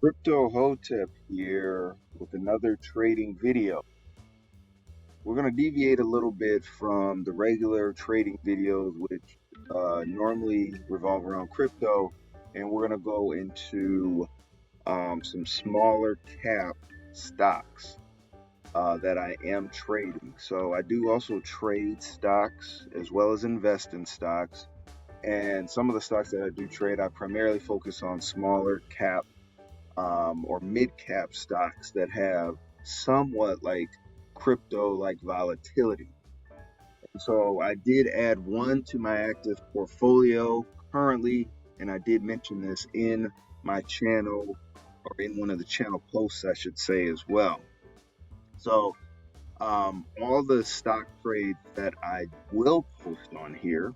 Crypto Hotep here with another trading video. We're going to deviate a little bit from the regular trading videos, which normally revolve around crypto, and we're going to go into some smaller cap stocks that I am trading. So I do also trade stocks as well as invest in stocks. And some of the stocks that I do trade, I primarily focus on smaller cap or mid cap stocks that have somewhat like crypto like volatility. And so I did add one to my active portfolio currently, and I did mention this in my channel or in one of the channel posts, I should say, as well. So all the stock trades that I will post on here,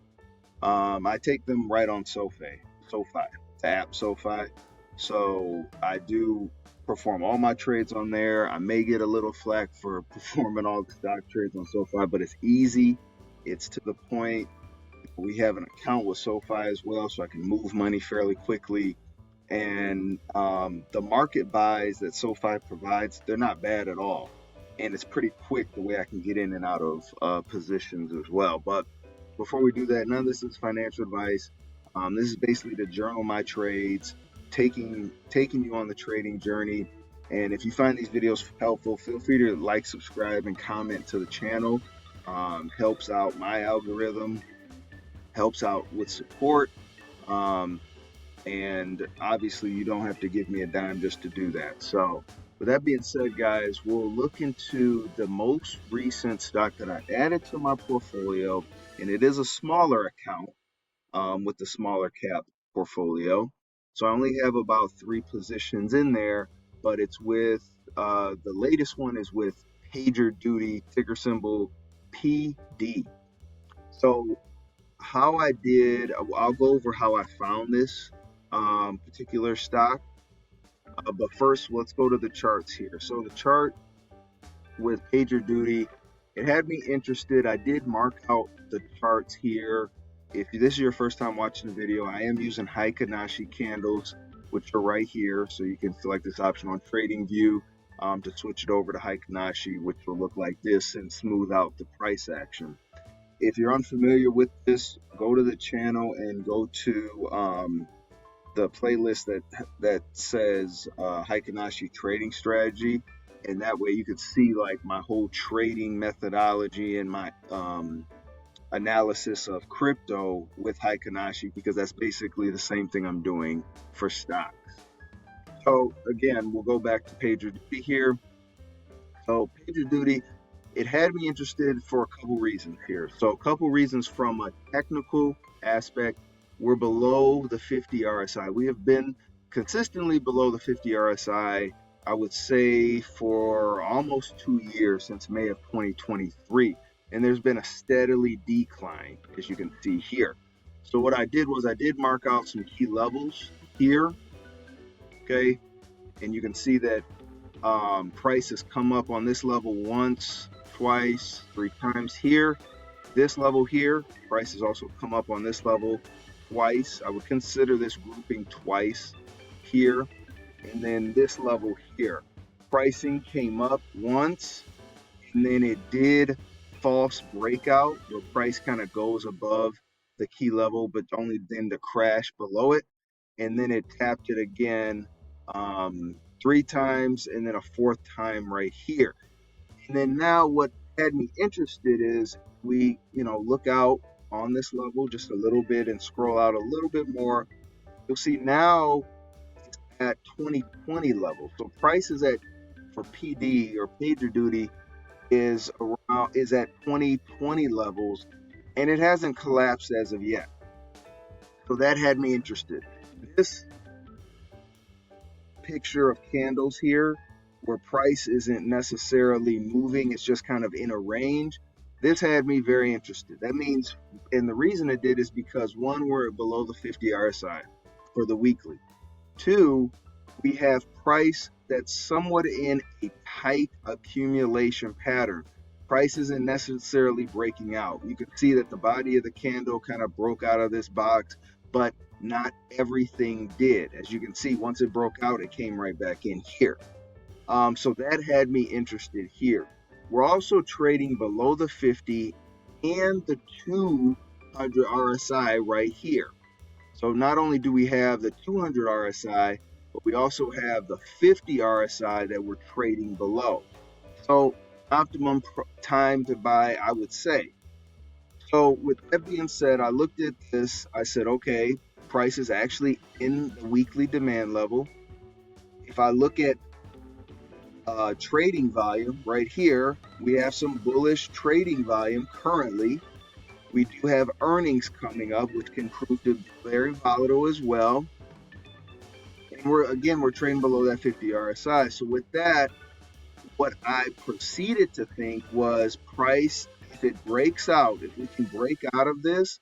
I take them right on SoFi, the app SoFi. So I do perform all my trades on there. I may get a little flack for performing all the stock trades on SoFi, but it's easy. It's to the point. We have an account with SoFi as well, so I can move money fairly quickly. And the market buys that SoFi provides, they're not bad at all. And it's pretty quick the way I can get in and out of positions as well. But before we do that, none of this is financial advice. This is basically to journal my trades, taking you on the trading journey. And if you find these videos helpful, feel free to like, subscribe, and comment to the channel. Helps out my algorithm, helps out with support. Um, and obviously, you don't have to give me a dime just to do that. So, with that being said, guys, we'll look into the most recent stock that I added to my portfolio, and it is a smaller account with the smaller cap portfolio. So I only have about 3 positions in there, but it's with the latest one is with PagerDuty, ticker symbol PD. So how I did, I'll go over how I found this particular stock. But first, let's go to the charts here. So the chart with PagerDuty, it had me interested. I did mark out the charts here. If this is your first time watching the video, I am using Heikin Ashi candles, which are right here. So you can select this option on Trading View to switch it over to Heikin Ashi, which will look like this and smooth out the price action. If you're unfamiliar with this, go to the channel and go to the playlist that says Heikin Ashi trading strategy, and that way you could see like my whole trading methodology and my analysis of crypto with Heikin Ashi, because that's basically the same thing I'm doing for stocks. So again, we'll go back to PagerDuty here. So PagerDuty, it had me interested for a couple reasons here. So a couple reasons from a technical aspect. We're below the 50 RSI. We have been consistently below the 50 RSI, I would say, for almost 2 years, since May of 2023. And there's been a steadily decline, as you can see here. So what I did was I did mark out some key levels here, okay? And you can see that price has come up on this level once, twice, 3 times here. This level here, price has also come up on this level twice. I would consider this grouping twice here. And then this level here, pricing came up once, and then it did false breakout where price kind of goes above the key level, but only then to crash below it. And then it tapped it again 3 times, and then a fourth time right here. And then now what had me interested is we, look out on this level just a little bit and scroll out a little bit more. You'll see now it's at 2020 level. So price is at, for PD or PagerDuty, is at 2020 levels, and it hasn't collapsed as of yet. So that had me interested. This picture of candles here, where price isn't necessarily moving, it's just kind of in a range. This had me very interested. That means, and the reason it did is because one, we're below the 50 RSI for the weekly. Two, we have price that's somewhat in a tight accumulation pattern. Price isn't necessarily breaking out. You can see that the body of the candle kind of broke out of this box, but not everything did. As you can see, once it broke out, it came right back in here. So that had me interested here. We're also trading below the 50 and the 200 RSI right here. So not only do we have the 200 RSI, but we also have the 50 RSI that we're trading below. So optimum time to buy, I would say. So with that being said, I looked at this. I said, okay, price is actually in the weekly demand level. If I look at trading volume right here, we have some bullish trading volume currently. We do have earnings coming up, which can prove to be very volatile as well. And we're trading below that 50 RSI. So with that, what I proceeded to think was price, if it breaks out, if we can break out of this,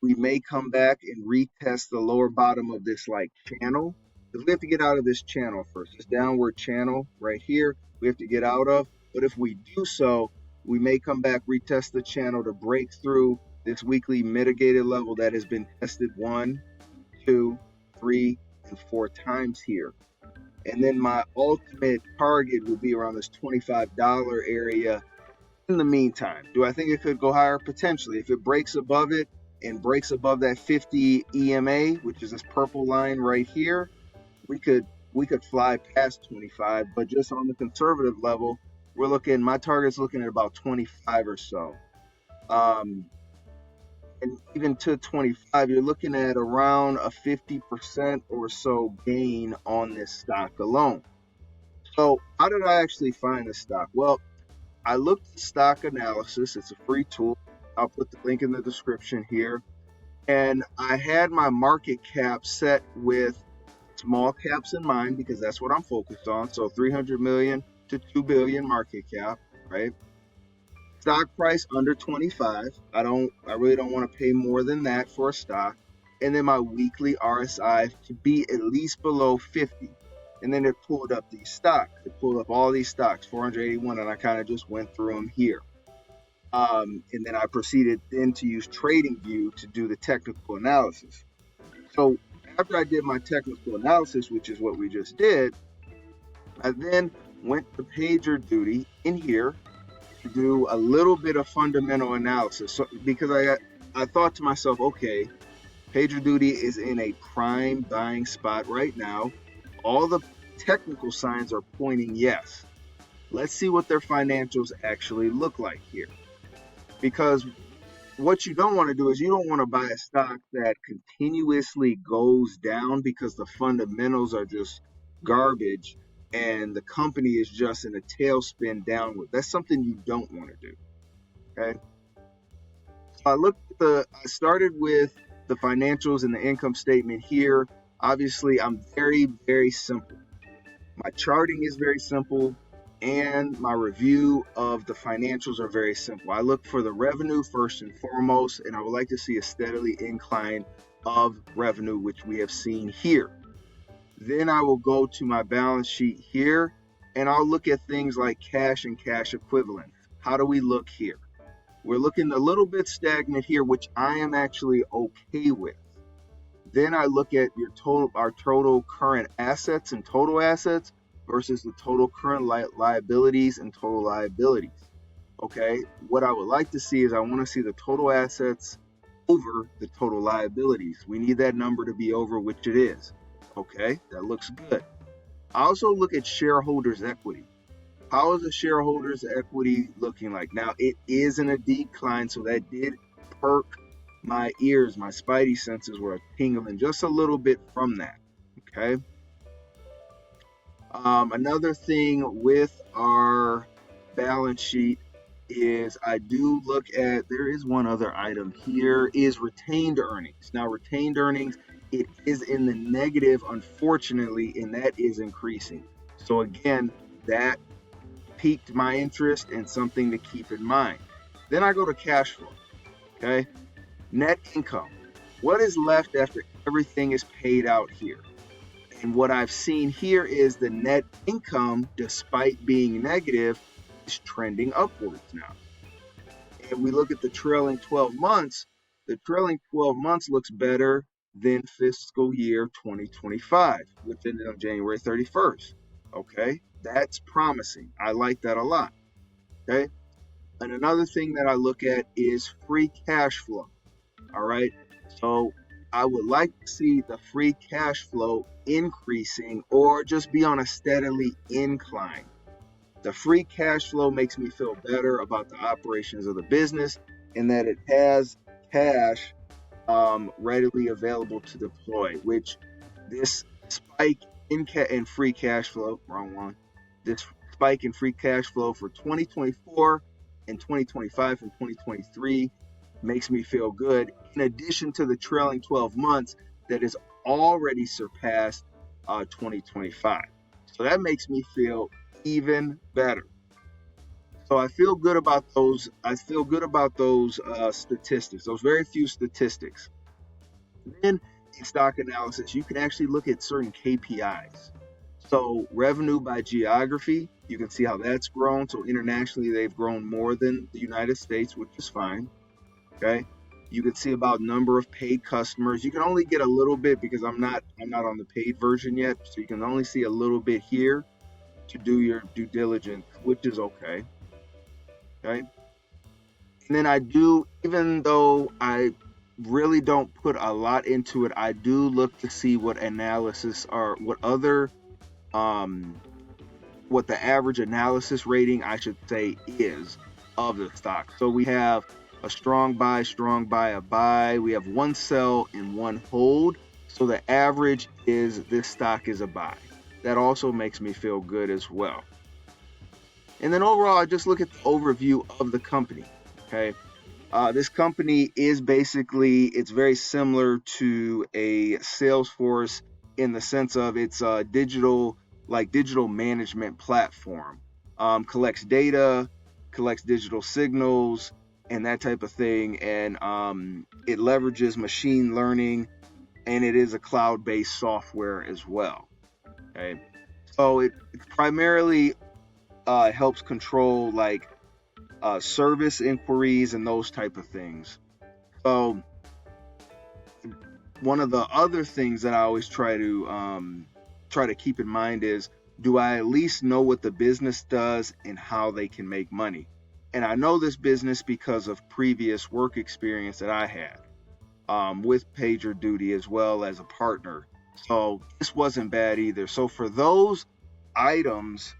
we may come back and retest the lower bottom of this like channel. Because we have to get out of this channel first. This downward channel right here, we have to get out of. But if we do so, we may come back, retest the channel to break through this weekly mitigated level that has been tested 1, 2, 3, and 4 times here. And then my ultimate target will be around this $25 area. In the meantime, do I think it could go higher? Potentially. If it breaks above it and breaks above that 50 EMA, which is this purple line right here, we could fly past 25. But just on the conservative level, my target's looking at about 25 or so. And even to 25, you're looking at around a 50% or so gain on this stock alone. So how did I actually find this stock? Well, I looked at stock analysis. It's a free tool. I'll put the link in the description here. And I had my market cap set with small caps in mind because that's what I'm focused on. So 300 million to 2 billion market cap, right? Stock price under 25. I really don't want to pay more than that for a stock. And then my weekly RSI to be at least below 50. And then it pulled up these stocks. It pulled up all these stocks, 481, and I kind of just went through them here. And then I proceeded then to use TradingView to do the technical analysis. So after I did my technical analysis, which is what we just did, I then went to PagerDuty in here to do a little bit of fundamental analysis. So, because I thought to myself, okay, PagerDuty is in a prime buying spot right now. All the technical signs are pointing yes. Let's see what their financials actually look like here. Because what you don't want to do is you don't want to buy a stock that continuously goes down because the fundamentals are just garbage and the company is just in a tailspin downward. That's something you don't want to do. Okay. So I started with the financials and the income statement here. Obviously, I'm very, very simple. My charting is very simple and my review of the financials are very simple. I look for the revenue first and foremost, and I would like to see a steadily incline of revenue, which we have seen here. Then I will go to my balance sheet here and I'll look at things like cash and cash equivalents. How do we look here? We're looking a little bit stagnant here, which I am actually okay with. Then I look at our total current assets and total assets versus the total current liabilities and total liabilities. Okay, what I would like to see is I want to see the total assets over the total liabilities. We need that number to be over, which it is. Okay, that looks good. I also look at shareholders' equity. How is the shareholders' equity looking like? Now, it is in a decline, so that did perk my ears. My spidey senses were tingling just a little bit from that. Okay. Another thing with our balance sheet is I do look at, there is one other item here, is retained earnings. Now, retained earnings, it is in the negative, unfortunately, and that is increasing. So again, that piqued my interest and something to keep in mind. Then I go to cash flow. Okay. Net income. What is left after everything is paid out here? And what I've seen here is the net income, despite being negative, is trending upwards now. And we look at the trailing 12 months, the trailing 12 months looks better than fiscal year 2025 within January 31st. Okay, that's promising. I like that a lot. Okay, and another thing that I look at is free cash flow. All right, so I would like to see the free cash flow increasing or just be on a steadily incline. The free cash flow makes me feel better about the operations of the business and that it has cash readily available to deploy, which this spike in free cash flow, wrong one, this spike in free cash flow for 2024 and 2025 and 2023 makes me feel good, in addition to the trailing 12 months that has already surpassed 2025. So that makes me feel even better. So I feel good about those. I feel good about those statistics, those very few statistics. Then in stock analysis, you can actually look at certain KPIs. So revenue by geography, you can see how that's grown. So internationally, they've grown more than the United States, which is fine. Okay. You can see about number of paid customers. You can only get a little bit because I'm not on the paid version yet. So you can only see a little bit here to do your due diligence, which is okay. Okay. And then I do, even though I really don't put a lot into it, I do look to see what analysis are, um, what the average analysis rating, I should say, is of the stock. So we have a strong buy, a buy. We have one sell and one hold. So the average is this stock is a buy. That also makes me feel good as well. And then overall, I just look at the overview of the company. Okay. This company is basically, it's very similar to a Salesforce in the sense of it's a digital management platform. Collects data, collects digital signals, and that type of thing. And it leverages machine learning, and it is a cloud-based software as well. Okay, so it primarily helps control service inquiries and those type of things. So one of the other things that I always try to keep in mind is, do I at least know what the business does and how they can make money? And I know this business because of previous work experience that I had with PagerDuty as well as a partner. So this wasn't bad either. So for those items,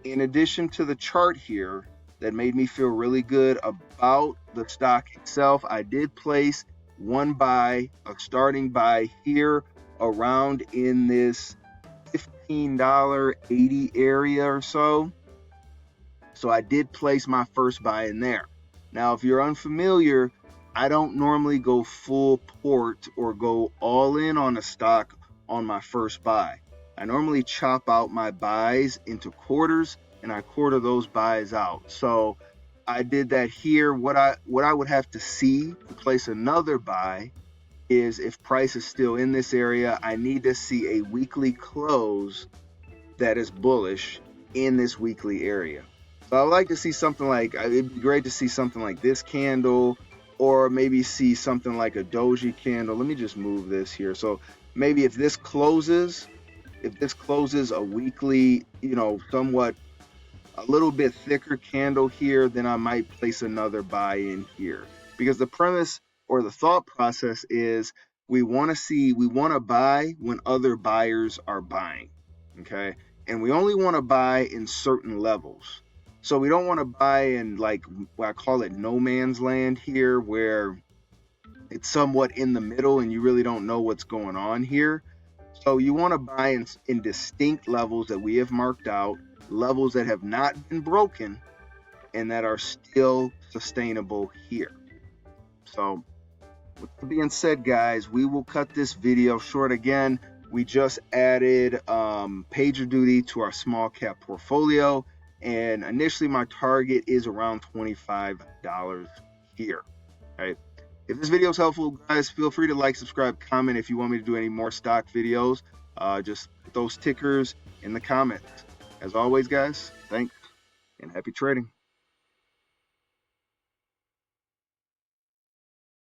in addition to the chart here that made me feel really good about the stock itself, I did place one buy, a starting buy here around in this $15.80 area or so. So I did place my first buy in there. Now, if you're unfamiliar, I don't normally go full port or go all in on a stock on my first buy. I normally chop out my buys into quarters and I quarter those buys out. So I did that here. What I would have to see to place another buy is, if price is still in this area, I need to see a weekly close that is bullish in this weekly area. So I like to see something like, it'd be great to see something like this candle, or maybe see something like a doji candle. Let me just move this here. So maybe if this closes a weekly, somewhat a little bit thicker candle here, then I might place another buy in here. Because the premise or the thought process is, we want to buy when other buyers are buying. Okay. And we only want to buy in certain levels. So we don't want to buy in, like, what I call it, no man's land here, where it's somewhat in the middle and you really don't know what's going on here. So you want to buy in distinct levels that we have marked out, levels that have not been broken and that are still sustainable here. So with that being said, guys, we will cut this video short. Again, we just added PagerDuty to our small cap portfolio, and initially my target is around $25 here. Okay. If this video is helpful, guys, feel free to like, subscribe, comment. If you want me to do any more stock videos, just put those tickers in the comments. As always, guys, thanks and happy trading.